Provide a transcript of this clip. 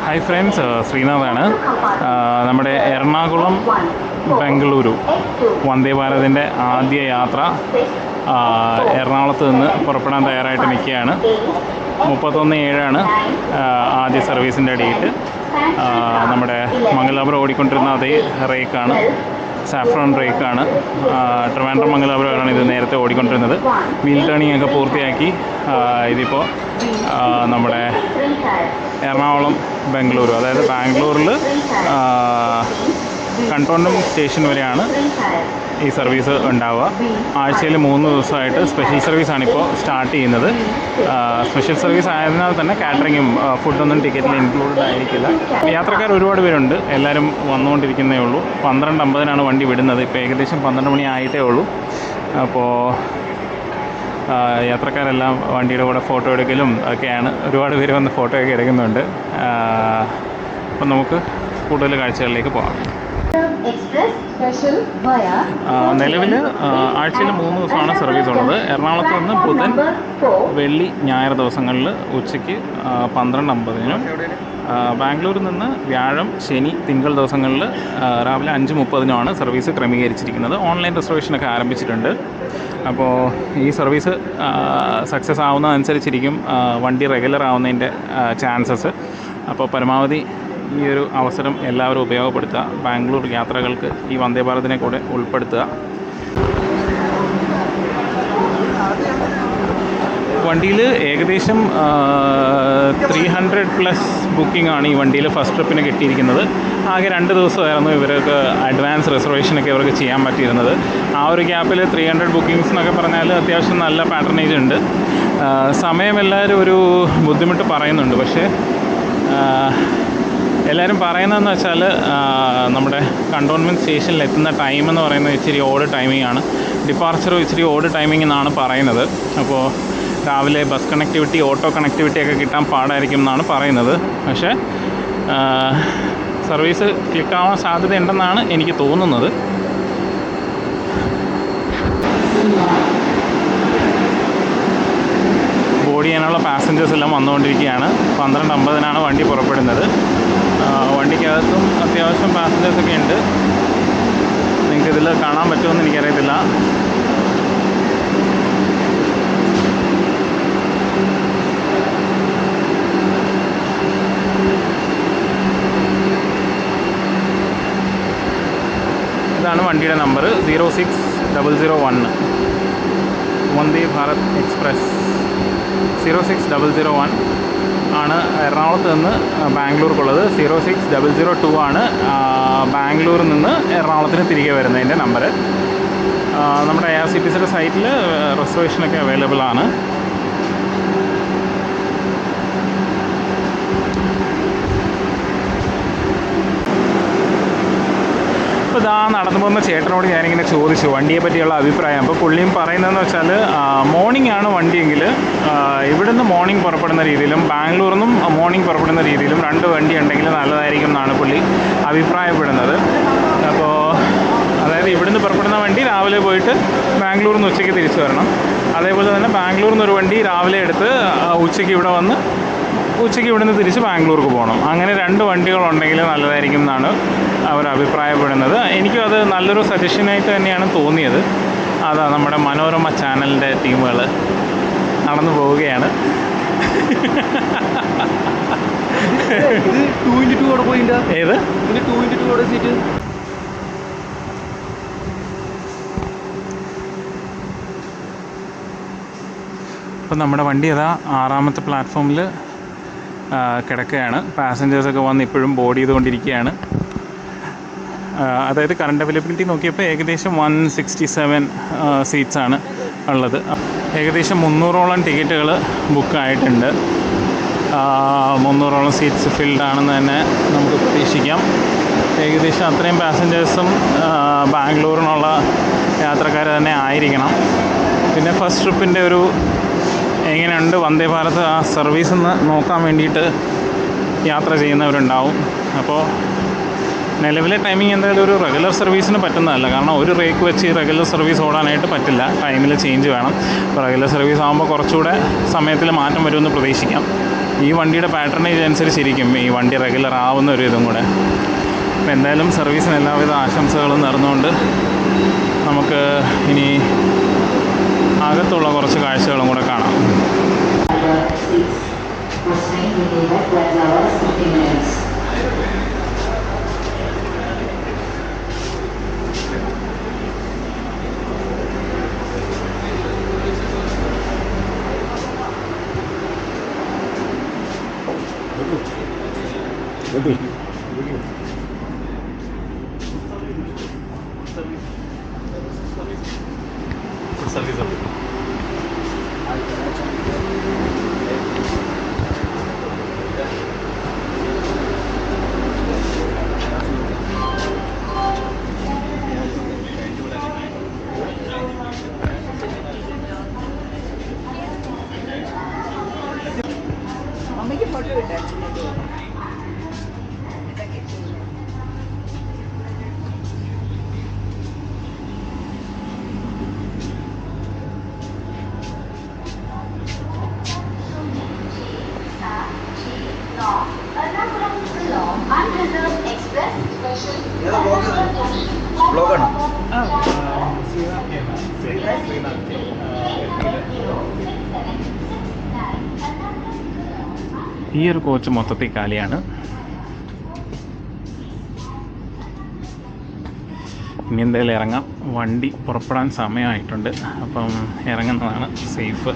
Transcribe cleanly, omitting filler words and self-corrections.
Hi friends, ശ്രീനാഥാണ്. നമ്മുടെ എറണാകുളം ബംഗളൂരു വന്ദേ ഭാരതിൻ്റെ ആദ്യ യാത്ര എറണാകുളത്ത് നിന്ന് പുറപ്പെടാൻ തയ്യാറായിട്ട് നിൽക്കുകയാണ്. 31/7 ആദ്യ സർവീസിൻ്റെ ഡേറ്റ്. നമ്മുടെ മംഗലാപുരം ഓടിക്കൊണ്ടിരുന്ന അതേ റേക്കാണ്, സാഫ്രോൺ റേക്കാണ്. ട്രിവാൻഡ്രം മംഗലാപുരമാണ് ഇത് നേരത്തെ ഓടിക്കൊണ്ടിരുന്നത്. വീൽ ടേണിംഗ് ഒക്കെ പൂർത്തിയാക്കി ഇതിപ്പോൾ നമ്മുടെ എറണാകുളം ബംഗളൂരു, അതായത് ബാംഗ്ലൂരിൽ കണ്ടോൺമെൻറ്റ് സ്റ്റേഷൻ വരെയാണ് ഈ സർവീസ് ഉണ്ടാവുക. ആഴ്ചയിൽ 3 ദിവസമായിട്ട് സ്പെഷ്യൽ സർവീസാണ് ഇപ്പോൾ സ്റ്റാർട്ട് ചെയ്യുന്നത്. സ്പെഷ്യൽ സർവീസ് ആയതിനാൽ തന്നെ കാറ്ററിങ്ങും ഫുഡൊന്നും ടിക്കറ്റിൽ ഇൻക്ലൂഡഡ് ആയിരിക്കില്ല. യാത്രക്കാർ ഒരുപാട് പേരുണ്ട്, എല്ലാവരും വന്നുകൊണ്ടിരിക്കുന്നേ ഉള്ളൂ. 12:50 വണ്ടി വിടുന്നത്. ഇപ്പോൾ ഏകദേശം 12 മണി ആയിട്ടേ ഉള്ളൂ. അപ്പോൾ യാത്രക്കാരെല്ലാം വണ്ടിയുടെ കൂടെ ഫോട്ടോ എടുക്കലും ഒക്കെയാണ്. ഒരുപാട് പേര് വന്ന് ഫോട്ടോയൊക്കെ എടുക്കുന്നുണ്ട്. അപ്പം നമുക്ക് കൂടുതൽ കാഴ്ചകളിലേക്ക് പോകാം. നിലവിൽ ആഴ്ചയിൽ 3 ദിവസമാണ് സർവീസ് ഉള്ളത്. എറണാകുളത്ത് നിന്ന് ബുധൻ, വെള്ളി, ഞായർ ദിവസങ്ങളിൽ ഉച്ചയ്ക്ക് 12:50-നും, ബാംഗ്ലൂരിൽ നിന്ന് വ്യാഴം, ശനി, തിങ്കൾ ദിവസങ്ങളിൽ രാവിലെ 5:30-നുമാണ് സർവീസ് ക്രമീകരിച്ചിരിക്കുന്നത്. ഓൺലൈൻ റിസർവേഷനൊക്കെ ആരംഭിച്ചിട്ടുണ്ട്. അപ്പോൾ ഈ സർവീസ് സക്സസ് ആവുന്നതനുസരിച്ചിരിക്കും വണ്ടി റെഗുലർ ആവുന്നതിൻ്റെ ചാൻസസ്. അപ്പോൾ പരമാവധി ഈ ഒരു അവസരം എല്ലാവരും ഉപയോഗപ്പെടുത്തുക. ബാംഗ്ലൂർ യാത്രകൾക്ക് ഈ വന്ദേ ഭാരതിനെ കൂടെ ഉൾപ്പെടുത്തുക. വണ്ടിയിൽ ഏകദേശം 300+ ബുക്കിംഗ് ആണ് ഈ വണ്ടിയിൽ ഫസ്റ്റ് ട്രിപ്പിന് കിട്ടിയിരിക്കുന്നത്. ആകെ 2 ദിവസമായിരുന്നു ഇവർക്ക് അഡ്വാൻസ് റിസർവേഷനൊക്കെ ഇവർക്ക് ചെയ്യാൻ പറ്റിയിരുന്നത്. ആ ഒരു ഗ്യാപ്പിൽ 300 ബുക്കിങ്സ് എന്നൊക്കെ പറഞ്ഞാൽ അത്യാവശ്യം നല്ല പാറ്റേണേജ് ഉണ്ട്. സമയം എല്ലാവരും ഒരു ബുദ്ധിമുട്ട് പറയുന്നുണ്ട്. പക്ഷേ എല്ലാവരും പറയുന്നതെന്ന് വെച്ചാൽ നമ്മുടെ കണ്ടോൺമെൻറ്റ് സ്റ്റേഷനിൽ എത്തുന്ന ടൈം എന്ന് പറയുന്നത് ഇച്ചിരി ഓഡ് ടൈമിംഗ് ആണ്. ഡിപ്പാർച്ചറും ഇച്ചിരി ഓഡ് ടൈമിംഗ് എന്നാണ് പറയുന്നത്. അപ്പോൾ രാവിലെ ബസ് കണക്ടിവിറ്റി, ഓട്ടോ കണക്ടിവിറ്റി ഒക്കെ കിട്ടാൻ പാടായിരിക്കും എന്നാണ് പറയുന്നത്. പക്ഷേ സർവീസ് ക്ലിക്കാവാൻ സാധ്യതയുണ്ടെന്നാണ് എനിക്ക് തോന്നുന്നത്. ബോർഡ് ചെയ്യാനുള്ള പാസഞ്ചേഴ്സ് എല്ലാം വന്നുകൊണ്ടിരിക്കുകയാണ്. 12:50-നാണ് വണ്ടി പുറപ്പെടുന്നത്. വണ്ടിക്കകത്തും അത്യാവശ്യം പാസഞ്ചേഴ്സൊക്കെ ഉണ്ട്. നിങ്ങൾക്കിതിൽ കാണാൻ പറ്റുമെന്ന് എനിക്കറിയത്തില്ല. ഇതാണ് വണ്ടിയുടെ നമ്പർ, 06001. വന്ദേ ഭാരത് എക്സ്പ്രസ് 06001 ആണ് എറണാകുളത്ത് നിന്ന് ബാംഗ്ലൂർക്കുള്ളത്. 06002 ആണ് ബാംഗ്ലൂരിൽ നിന്ന് എറണാകുളത്തിന് തിരികെ വരുന്നതിൻ്റെ നമ്പർ. നമ്മുടെ IRCTCയുടെ സൈറ്റിൽ റിസർവേഷനൊക്കെ അവൈലബിൾ ആണ്. അപ്പോൾ ഇതാ നടന്നു പോകുന്ന ചേട്ടനോട് ഞാനിങ്ങനെ ചോദിച്ചു വണ്ടിയെ പറ്റിയുള്ള അഭിപ്രായം. അപ്പോൾ പുള്ളിയും പറയുന്നതെന്ന് വെച്ചാൽ മോർണിംഗ് ആണ് വണ്ടിയെങ്കിൽ ഇവിടുന്ന് മോർണിംഗ് പുറപ്പെടുന്ന രീതിയിലും ബാംഗ്ലൂരിൽ നിന്നും മോർണിംഗ് പുറപ്പെടുന്ന രീതിയിലും 2 വണ്ടി ഉണ്ടെങ്കിൽ നല്ലതായിരിക്കും എന്നാണ് പുള്ളി അഭിപ്രായപ്പെടുന്നത്. അപ്പോൾ അതായത് ഇവിടുന്ന് പുറപ്പെടുന്ന വണ്ടി രാവിലെ പോയിട്ട് ബാംഗ്ലൂരിൽ നിന്ന് ഉച്ചയ്ക്ക് തിരിച്ചു വരണം. അതേപോലെ തന്നെ ബാംഗ്ലൂരിൽ നിന്ന് ഒരു വണ്ടി രാവിലെ എടുത്ത് ഉച്ചയ്ക്ക് ഇവിടെ വന്ന് ഉച്ചയ്ക്ക് ഇവിടുന്ന് തിരിച്ച് ബാംഗ്ലൂർക്ക് പോകണം. അങ്ങനെ 2 വണ്ടികളുണ്ടെങ്കിൽ നല്ലതായിരിക്കും എന്നാണ് അവർ അഭിപ്രായപ്പെടുന്നത്. എനിക്കും അത് നല്ലൊരു സജഷനായിട്ട് തന്നെയാണ് തോന്നിയത്. അതാ നമ്മുടെ മനോരമ ചാനലിൻ്റെ ടീമുകൾ നടന്നു പോവുകയാണ്. ഏത് 2x2 സീറ്റ്? അപ്പം നമ്മുടെ വണ്ടി അതാ 6ാമത്തെ പ്ലാറ്റ്ഫോമിൽ കിടക്കുകയാണ്. പാസഞ്ചേഴ്സൊക്കെ വന്ന് ഇപ്പോഴും ബോർഡ് ചെയ്തുകൊണ്ടിരിക്കുകയാണ്. അതായത് കറണ്ട് അവൈലബിലിറ്റി നോക്കിയപ്പോൾ ഏകദേശം 167 സീറ്റ്സാണ് ഉള്ളത്. ഏകദേശം 300ഓളം ടിക്കറ്റുകൾ ബുക്കായിട്ടുണ്ട്. 300ഓളം സീറ്റ്സ് ഫിൽഡ് ആണെന്ന് തന്നെ നമുക്ക് പ്രതീക്ഷിക്കാം. ഏകദേശം അത്രയും പാസഞ്ചേഴ്സും ബാംഗ്ലൂരിനുള്ള യാത്രക്കാർ തന്നെ ആയിരിക്കണം. പിന്നെ ഫസ്റ്റ് ട്രിപ്പിൻ്റെ ഒരു എങ്ങനെയുണ്ട് വന്ദേ ഭാരത് ആ സർവീസ് എന്ന് നോക്കാൻ വേണ്ടിയിട്ട് യാത്ര ചെയ്യുന്നവരുണ്ടാവും. അപ്പോൾ നിലവിലെ ടൈമിംഗ് എന്തായാലും ഒരു റെഗുലർ സർവീസിന് പറ്റുന്നതല്ല. കാരണം ഒരു റേക്ക് വെച്ച് റെഗുലർ സർവീസ് ഓടാനായിട്ട് പറ്റില്ല. ടൈമിൽ ചേഞ്ച് വേണം. അപ്പോൾ റെഗുലർ സർവീസ് ആകുമ്പോൾ കുറച്ചുകൂടെ സമയത്തിൽ മാറ്റം വരുമെന്ന് പ്രതീക്ഷിക്കാം. ഈ വണ്ടിയുടെ പാറ്റേണേജ് അനുസരിച്ചിരിക്കും ഈ വണ്ടി റെഗുലർ ആവുന്ന ഒരു ഇതും കൂടെ. അപ്പോൾ എന്തായാലും സർവീസിന് എല്ലാവിധ ആശംസകളും നേർന്നുകൊണ്ട് നമുക്ക് ഇനി അകത്തുള്ള കുറച്ച് കാഴ്ചകളും കൂടെ കാണാം. ഈ ഒരു കോച്ച് മൊത്തത്തിൽ കാലിയാണ്. ഇനി എന്തായാലും ഇറങ്ങാം. വണ്ടി പുറപ്പെടാൻ സമയമായിട്ടുണ്ട്. അപ്പം ഇറങ്ങുന്നതാണ് സേഫ്.